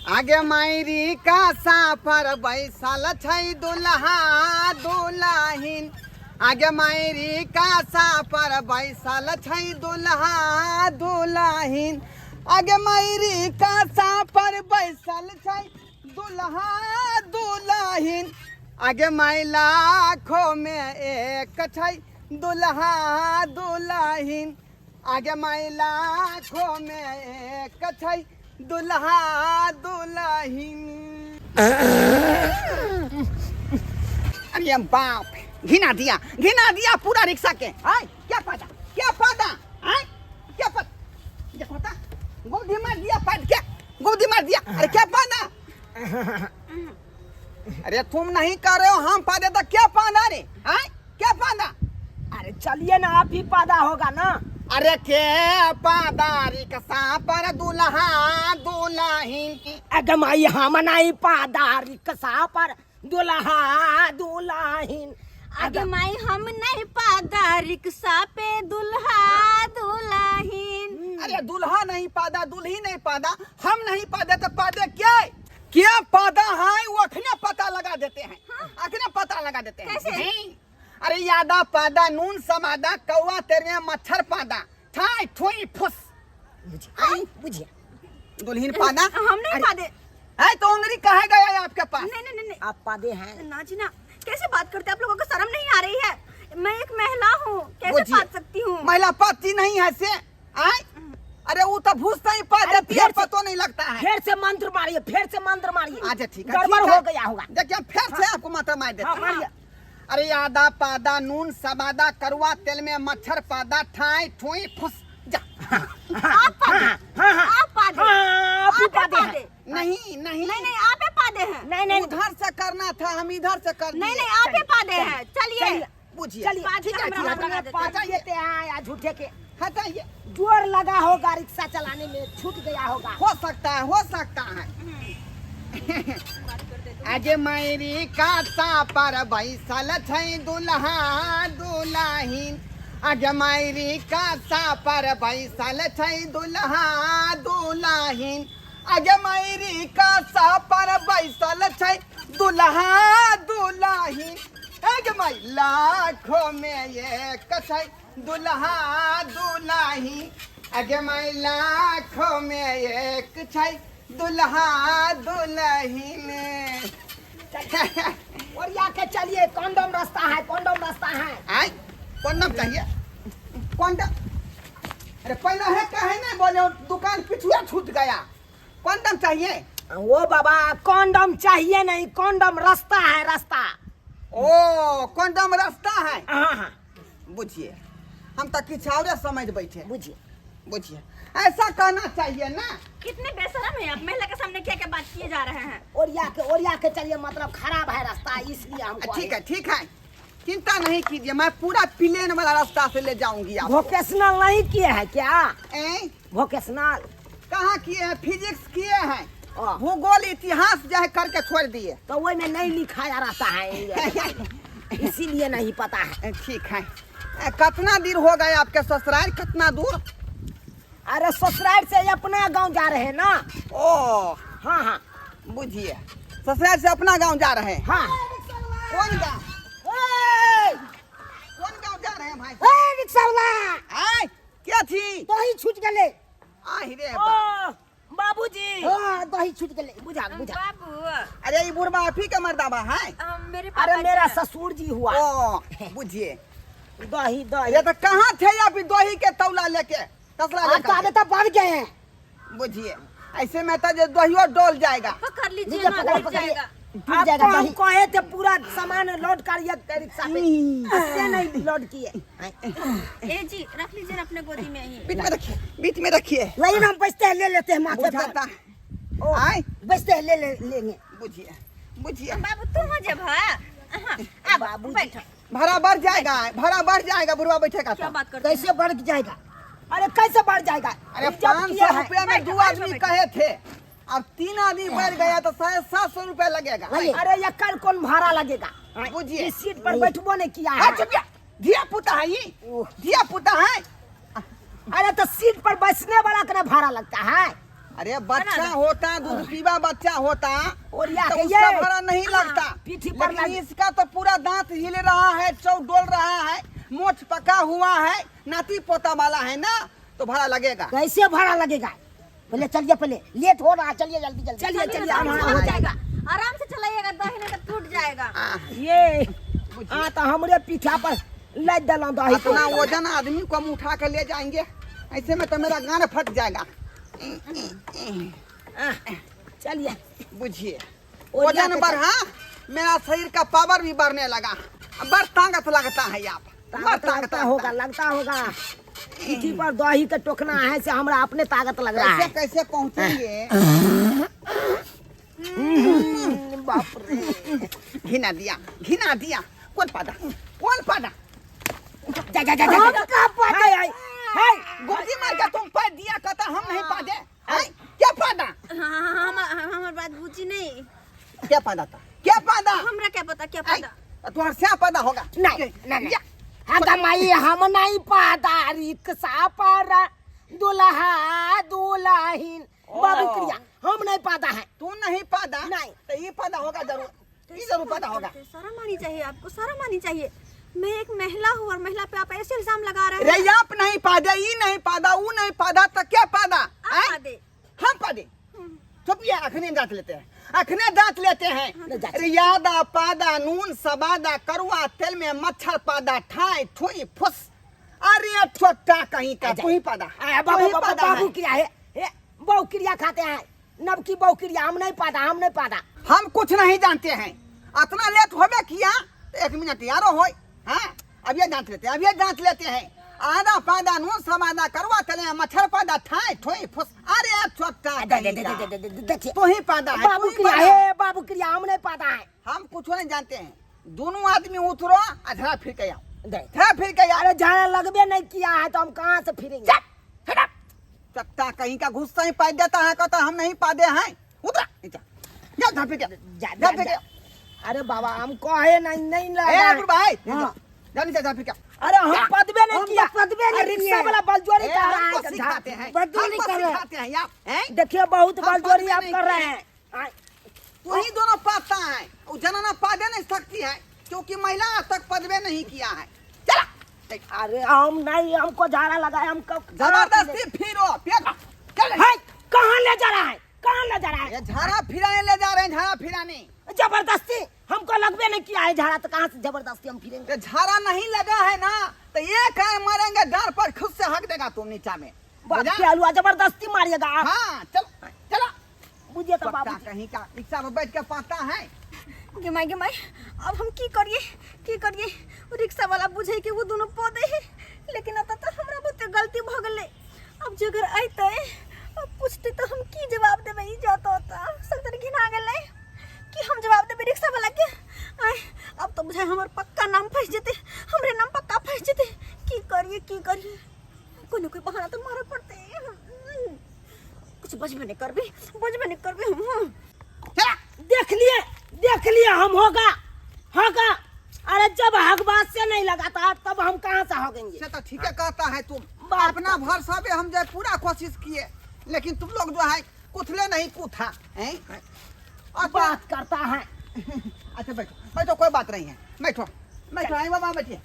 आगे मायरी का साफर बैसल छै दुल्हा दुल्हिन। आगे मायरी का साफर बैसल छै दुल्हा दुल्हिन। आगे मायरी का साफर बैसल छै दुल्हा दुल्हिन। आगे माई लाखों में एक छै दुल्हा दुल्हिन। आगे माई लाखों में एक छै दुल्हा दुल्हिन। अरे बाप, घिना दिया पूरा रिक्शा के। आय क्या पता क्या पता गोदी मार दिया गोदी मार दिया। अरे क्या पता अरे तुम नहीं कर रहे हो, हम पादे तो क्या पादा रे? आय क्या पादा? अरे चलिए ना, आप ही पादा होगा ना। अरे के पादारी कसा पर दुल्हा दुल्हिन की। अगम आई हम नहीं पादारी कसा पर दुल्हा दुल्हिन। आगे माई हम नहीं पादा रिक्शा पे दुल्हा दुल्हिन। अरे दुल्हा नहीं पादा दुल्ही नहीं पादा, हम नहीं पादे तो पादे क्या पादा है वो अखने पता लगा देते हैं। अखने पता लगा देते हैं। कैसे? अरे यादा पादा नून समादा कौवा तेरे मच्छर पादा ठाई ठोई फुस। बुझिए दुल्हीन पादा हम नहीं पादे। है तो अंगरी कहे गया आपके पास? नहीं आप पादे हैं ना जी ना। कैसे बात करते हैं आप लोगों को? शर्म नहीं आ रही है? मैं एक महिला हूँ, कैसे बुझिए। पाद सकती हूँ? महिला पाती नहीं है से आय? अरे वो तो भूसता ही पा देती है, पतो नहीं लगता है। फिर से मंत्र मारिए, फिर से मंत्र मारिए। अच्छा ठीक है, गड़बड़ ठीक है। हो गया होगा। देखिए फिर से आपको माता मार देते हाँ, हैं। मारिए। अरे यादा पादा नून समादा करुआ तेल में मच्छर पादा ठाई ठोई फुस जा। आप पादे, आप पादे, हाँ, आप ही आप पादे हैं। पादे। नहीं नहीं नहीं आप ही पादे हैं। नहीं उधर से करना था, हम इधर से कर नहीं दिए। आप ही पादे हैं। चलिए बुझिए चलिए पाद ठीक है, हमरा ठीक है, लगा देते पादा लेते हैं या झूठे के। हटाइए। जोर लगा होगा रिक्शा चलाने में, छूट गया होगा। हो सकता है। आगे मायरी का पर बैसल छै दुल्हा दुल्हिन। आगे मायरी का पर बैसल छै दुल्हा दुल्हिन। आगे मायरी का पर बैसल छै दुल्हा दुल्हिन। आगे माई लाखों में एक छै दुल्हा दुल्हिन। आगे माई लाखों में एक छै दुल्हा दुल्हिन। और या के चलिए, कंडोम रास्ता है, कंडोम रास्ता है। आय कंडम चाहिए? कंडम? अरे पहले है कहे नहीं बोले, दुकान पिछुआ छूट गया। कंडम चाहिए? वो बाबा कंडोम चाहिए नहीं, कंडोम रास्ता है, रास्ता। ओ कंडम रास्ता है। हाँ बुझिए, हम तो किछ और समझ बैठे। बुझिए ऐसा कहना चाहिए ना। कितने बेशरम है आप, महिला के सामने क्या क्या बात किए जा रहे हैं? और या के चलिए, मतलब खराब है रास्ता, इसलिए हमको। ठीक है, चिंता नहीं कीजिए, मैं पूरा प्लेन वाला रास्ता से ले जाऊंगी आपको। वोकेशनल नहीं किए हैं क्या? वोकेशनल कहाँ किए हैं? फिजिक्स किए हैं, हाँ। भूगोल इतिहास जो है करके छोड़ दिए। तो वही में नहीं लिखाया रहता है, इसीलिए नहीं पता है। ठीक है। कितना दूर हो गए आपके ससुराल? कितना दूर? अरे ससुराल से अपना गांव जा रहे हैं ना। ओ हाँ बुझिए, ससुराल से अपना गांव जा रहे हैं। हाँ। कौन गांव? कौन गांव जा रहे हैं भाई? रिक्शा वाला आय क्या थी? दही छूट गले। आहि रे बा। बाबूजी दही छूट गले। बुझा बाबू अरे ये बुढ़वा आप ही का मर्दाबा है? मेरे अरे पापा मेरा जी- ससुर जी हुआ। ओ बुझिए, दही ये तो कहाँ थे आप दही के तौला लेके तसला लेकर? तो बढ़ गए हैं। बुझिए, ऐसे में तो जो दहियो डोल जाएगा। पकड़ लीजिए लीजिए, ना, पकड़, गिर पकड़िए। जाएगा। गिर जाएगा दही। कहे थे पूरा सामान लोड करिए रिक्शा पे, ऐसे नहीं लोड किए। ए जी रख लीजिए ना अपने गोदी में ही। बीच में रखिए। लेकिन हम बचते हैं, ले लेते हैं माथे बुझाता पर। है। आय बचते हैं, लेंगे। बुझिए बाबू तुम हो जब हाँ बाबूजी। बैठो। भाड़ा बढ़ जाएगा बुढ़वा बैठेगा क्या तो। बात करते हैं? कैसे बढ़ जाएगा? अरे कैसे बढ़ जाएगा? अरे जब 500 किया है। रुपया में बैठो, 2 बैठो, आदमी बैठो। कहे थे, अब 3 आदमी बढ़ गया तो 750 रुपया लगेगा। अरे ये कल कौन भाड़ा लगेगा? बुझिए। इस सीट पर बैठबो नहीं किया हाँ, है। चुप जा। धिया पुता है ये, धिया पुता है। अरे तो सीट पर बैठने वाला का भाड़ा लगता है। अरे बच्चा होता, दूध पीवा बच्चा होता और या तो के उसका ये भाड़ा नहीं लगता। पीठी पर लेकिन लग- इसका तो पूरा दांत हिल रहा है, चौ डोल रहा है, मोछ पका हुआ है, नाती पोता वाला है ना, तो भाड़ा लगेगा। कैसे भाड़ा लगेगा? पहले चलिए, पहले लेट हो रहा, चलिए जल्दी जल्दी चलिए चलिए, हमारा हो जाएगा। आराम से चलाइएगा, दही तो टूट जाएगा। ये हाँ तो हमरे पीठा पर लद दला दही। इतना वजन आदमी को हम उठा के ले जाएंगे, ऐसे में तो मेरा गान फट जाएगा। चलिए बुझिए, और वजन या बढ़ा, मेरा शरीर का पावर भी बढ़ने लगा, बड़ ताकत लगता है यहाँ पर, बड़ ताकत लगता होगा। पीठी पर दही के टोकना है से हमरा अपने ताकत लग रहा कैसे है। कैसे पहुँचेंगे। बाप रे, घिना दिया, कौन पादा जा जा जा जा। गोदी मार के तुम पा दिया, कहता हम नहीं पादे। क्या पादा, हमार बात बुझी नहीं। क्या पादा था, क्या पादा, हमरा क्या पता क्या पता। तुम्हारा क्या पादा होगा। नहीं नहीं हाँ माई हम नहीं पादा रिक्शा पर दुल्हा दुल्हिन बाबू क्रिया हम नहीं पादा है। तू नहीं पादा, नहीं। तो ये पादा होगा जरूर, ये जरूर पादा होगा। शर्म आनी चाहिए आपको, शर्म आनी चाहिए। मैं एक महिला हूँ और महिला पे आप ऐसे इल्जाम लगा रहे रे हैं। आप नहीं पादे, ये नहीं पादा, वो नहीं पादा, तो क्या पादा। आप पादे। हम पादे, चुपिए, अखने दांत लेते हैं, अखने दांत लेते हैं। रियादा पादा नून सबादा करुआ तेल में मच्छर पादा ठाई ठुई फुस। अरे छोटा कहीं का तू ही पादा, बाबू क्रिया है, बहु क्रिया खाते हैं, नब की बहु क्रिया हम नहीं पादा। हम कुछ नहीं जानते हैं। इतना लेट होबे किया तो 1 मिनट यारो होय। हाँ, अब ये दांत लेते हैं, आधा पादा नून समादा करवा तले मच्छर पादा ठाई ठोई फुस। अरे छोटा देखिए तू ही पादा है, बाबू क्रिया है, बाबू क्रिया हम नहीं पादा है। हम कुछ नहीं जानते हैं। दोनों आदमी उतरो, अधरा फिर के आओ, धरा फिर के आओ। अरे झाड़ा लगबे नहीं किया है तो हम कहाँ से फिरेंगे। चट्टा कहीं का घुस्सा ही पाद देता है, कहता हम नहीं पादे हैं। उतरा जा, धरा फिर के आओ। अरे बाबा हम कहे नहीं ए अब्दुल भाई, हाँ। जा नीचे जा फिर के आओ। अरे हम पदबे नहीं किया, पदबे रिक्शा वाला बलजोरी कर रहा हमको है, सिखाते हैं, बलजोरी हमको कर रहे हैं। सिखाते हैं यार, हैं? देखिए बहुत हम बलजोरी पदबे आप नहीं कर रहे किए। हैं। तू ही दोनों पाता है, वो जनाना पादे नहीं सकती है, क्योंकि महिला आज तक पदवे नहीं किया है। चला अरे हम नहीं, हमको झाड़ा लगा है, हमको जबरदस्ती फिरो, चल कहाँ ले जा रहा है, कहाँ ले जा रहा है? ये झाड़ा फिराने ले जा रहे हैं, झाड़ा फिराने। जबरदस्ती हमको लगबे नहीं किया है झाड़ा, तो कहाँ से जबरदस्ती हम फिरेंगे। ये झाड़ा नहीं लगा है ना, तो ये कहे मरेंगे डर पर, खुद से हक देगा तुम नीचा में। बाप के हलवा जबरदस्ती मारिएगा आप। हाँ चलो चलो, बुझिए तो पत्ता बाबू कहीं का रिक्शा में बैठ के पाता है। गिमाई अब हम की करिए। वो रिक्शा वाला बुझे कि वो दोनों पौधे हैं, लेकिन आता तो हमरा बहुते गलती भ गले। अब जगर आइते अब पूछते तो हम की जवाब देबे, ई जात होता संतर घिना गेले कि हम जवाब देबे रिक्शा वाला के। अब तो बुझाए हमर पक्का नाम फंस जेते, हमरे नाम पक्का फंस जेते। की करिए कोई न कोई बहाना तो मारे पड़ते। कुछ बजबे नहीं करबे हम। चला देख लिए हम होगा। अरे जब हक बात से नहीं लगाता तब हम कहाँ से होगेंगे। से तो ठीक है कहता है तुम, बात अपना भरोसा पे हम जो पूरा कोशिश किए, लेकिन तुम लोग जो है कुथले नहीं कूथा हैं। बात करता है। अच्छा बैठो, कोई बात नहीं है, बैठो आई बाबा, बैठिए।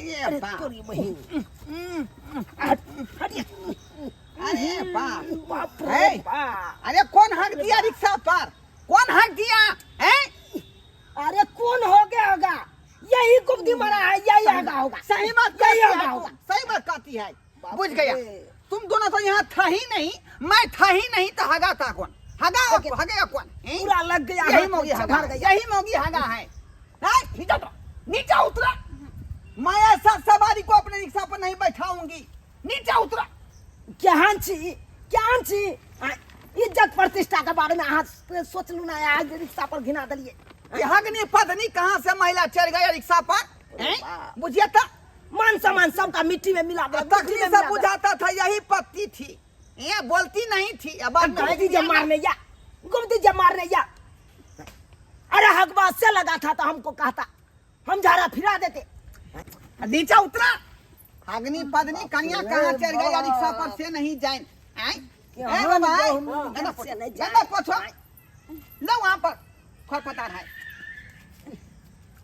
ये बाप, तोरी बहन। अरे बाप, बाप है? रे बाप। अरे कौन हक दिया रिक्शा पर, कौन हक दिया है? अरे कौन हो गया होगा, यही गुप्ती मरा है, यही होगा। सही बात यही कहती है, होगा। सही बात कहती है। बुझ गया, तुम दोनों तो यहाँ था ही नहीं, मैं था ही नहीं, तो हगा था कौन, हगेगा कौन? हैं? पूरा लग गया यही है, मोगी कुछ हगा भर है, गया। यही मोगी हगा है। नीचे उतरा, मैं ऐसा सवारी को अपने रिक्शा पर नहीं बैठाऊंगी। नीचे उतरा। क्या छी इज्जत प्रतिष्ठा के बारे में आज सोच लू ना, आज रिक्शा पर घिना दलिए। हगनी पत्नी कहाँ से महिला चढ़ गया रिक्शा पर, हैं? बुझिए तो मान सम्मान सबका मिट्टी में मिला दे। तकलीफ से बुझाता था यही पत्ती थी, ये बोलती नहीं थी। अब गुमती जब मारने या अरे हक बात से लगा था तो हमको कहता, हम झाड़ा फिरा देते। नीचे उतरा, अग्नि पदनी कन्या कहाँ चढ़ गई रिक्शा पर से नहीं जाए आए कि ए हम बाबा बहु घर से नहीं जाए। ज्यादा पूछो लो वहाँ पर खरपतवार है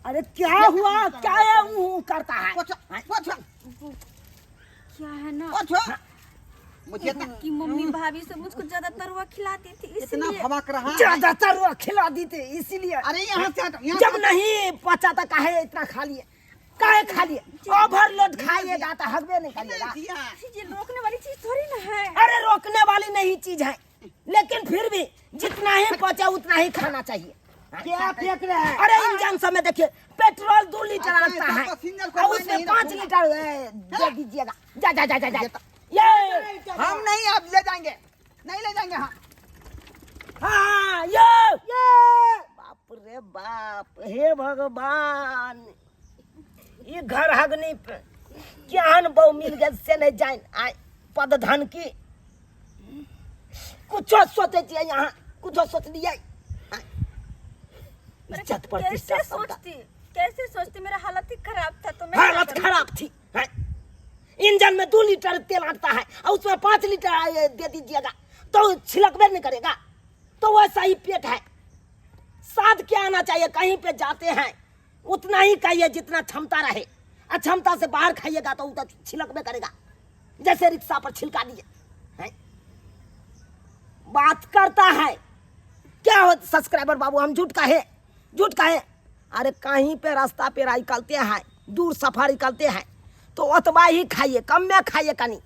अरे क्या हुआ, क्या ये ऊं करता है? पूछो पूछो क्या है ना पूछो मुझे तो कि मम्मी भाभी से मुझको ज्यादा तरुआ खिलाती थी इतना इसलिए भड़क रहा है ज्यादातर वो खिला दी थी इसीलिए। अरे यहाँ से हटो, यहाँ जब से नहीं पचा तो काहे इतना खा लिए, काहे खा लिए? ओवरलोड खाइएगा तो हगबे नहीं हटो। करिएगा। दिया। ये रोकने वाली चीज थोड़ी ना है। अरे रोकने वाली नहीं चीज है, लेकिन फिर भी जितना ही पचे उतना ही खाना चाहिए। क्या फेंक रहे हैं अरे इंजन सब में देखिए पेट्रोल 2 लीटर अच्छा, आता है तो पैसेंजर को और मैं उसमें नहीं 5 रखूंगा। लीटर दे दीजिएगा। जा जा जा जा जा ये हम नहीं अब ले जाएंगे नहीं ले जाएंगे हम हाँ ये बाप रे बाप, हे भगवान, ये घर हगनी पे ज्ञान बहु मिल गए से नहीं जाए आए पद धन की कुछ सोचे चाहिए यहाँ, कुछ सोच लिया इज्जत प्रतिष्ठा सबका। कैसे सोचती मेरा हालत ही खराब था तो मैं हालत खराब थी है? इंजन में 2 लीटर तेल आता है और उसमें 5 लीटर दे दीजिएगा तो छिलकबे नहीं करेगा। तो वैसा ही पेट है, साध क्या आना चाहिए, कहीं पे जाते हैं उतना ही खाइए जितना क्षमता रहे, और क्षमता से बाहर खाइएगा तो उतना छिलकबे करेगा, जैसे रिक्शा पर छिलका दिए है? बात करता है क्या हो सब्सक्राइबर बाबू, हम झूठ कहे अरे कहीं पे रास्ता पे निकलते हैं, दूर सफर निकलते हैं तो उतबा ही खाइए, कम में खाइए कनी,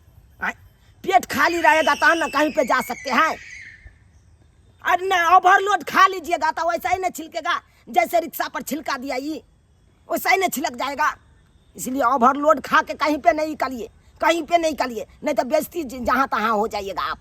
पेट खाली रहेगा तो ना कहीं पे जा सकते हैं। अरे न ओवरलोड खा लीजिएगा तो वैसा ही नहीं छिलकेगा, जैसे रिक्शा पर छिलका दिया ये वैसा ही नहीं छिलक जाएगा। इसलिए ओवरलोड खा के कहीं पे नहीं निकलिए, कहीं पे नहीं निकलिए, नहीं तो बेइज्जती जहाँ तहाँ हो जाइएगा आप।